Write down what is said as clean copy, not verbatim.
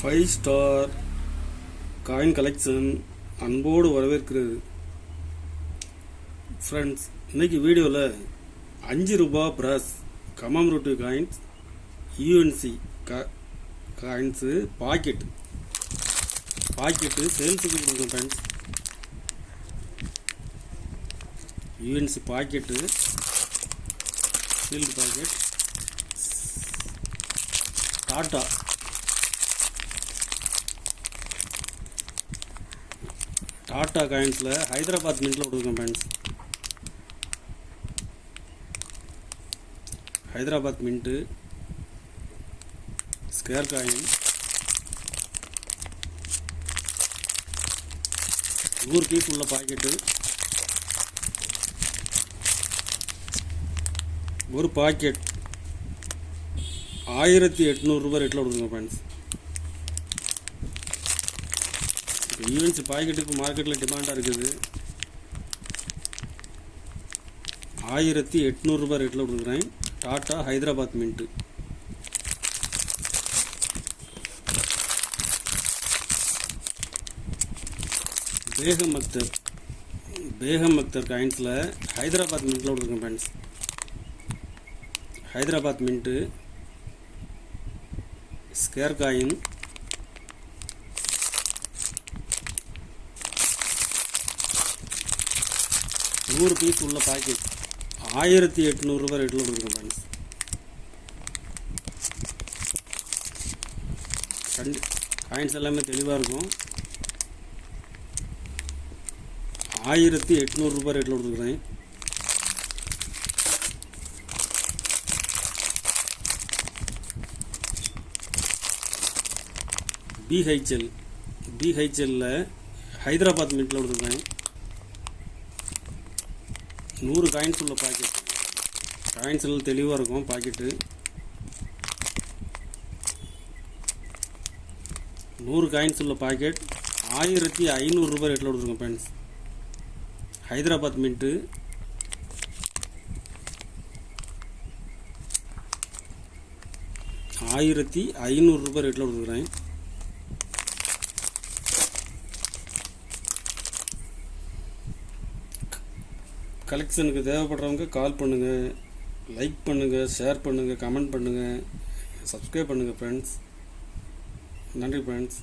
5 star coin collection அன்போடு வரவேற்கிறது. Friends, இன்னைக்கு வீடியோவில் 5 ரூபா press commemorative coins UNC coins packet சேல்ஸுக்கு கொடுக்கும். Friends, UNC packet sealed packet Tata காயின்ஸில் ஹைதராபாத் மின்ட்டில் கொடுக்கும். Friends, Hyderabad mint square coin 100 piece உள்ள பாக்கெட்டு. ஒரு பாக்கெட் 1800 ரூபாய் ரேட்டில் கொடுக்குங்க. ஃப்ரெண்ட்ஸ், யூஎன்சி பாக்கெட்டுக்கு மார்க்கெட்டில் டிமாண்டாக இருக்குது. 1800 ரூபாய் ரேட்டில் கொடுக்குறேன். டாட்டா ஹைதராபாத் மின்ட்டு. பேகம் அக்தர் காயின்ஸில் ஹைதராபாத் மின்ட்டில் கொடுக்குறேன். Friends, Hyderabad mint square coin 100 piece உள்ள பாக்கெட் 1800 ரூபாய் ரேட்டில் கொடுக்குறேன். ஃப்ரெண்ட்ஸ், காயின்ஸ் எல்லாமே தெளிவாக இருக்கும். 1800 ரூபாய் ரேட்டில் கொடுக்குறேன். பிஹெச்எல்ல ஹைதராபாத் மின்ட்டில் கொடுக்குறேன். 100 காயின்ஸ் உள்ள பாக்கெட். காயின்ஸ் எல்லாம் தெளிவாக இருக்கும். பாக்கெட்டு 100 காயின்ஸ் உள்ள பாக்கெட் 1500 ரூபாய் ரேட்டில் கொடுத்துருக்கோம். ஃப்ரெண்ட்ஸ், ஹைதராபாத் மின்ட்டு ரூபாய் ரேட்டில் கொடுக்குறேன். கலெக்ஷனுக்கு தேவைப்படுறவங்க கால் பண்ணுங்கள், லைக் பண்ணுங்கள், ஷேர் பண்ணுங்கள், கமெண்ட் பண்ணுங்கள், சப்ஸ்கிரைப் பண்ணுங்கள். ஃப்ரெண்ட்ஸ், நன்றி ஃப்ரெண்ட்ஸ்.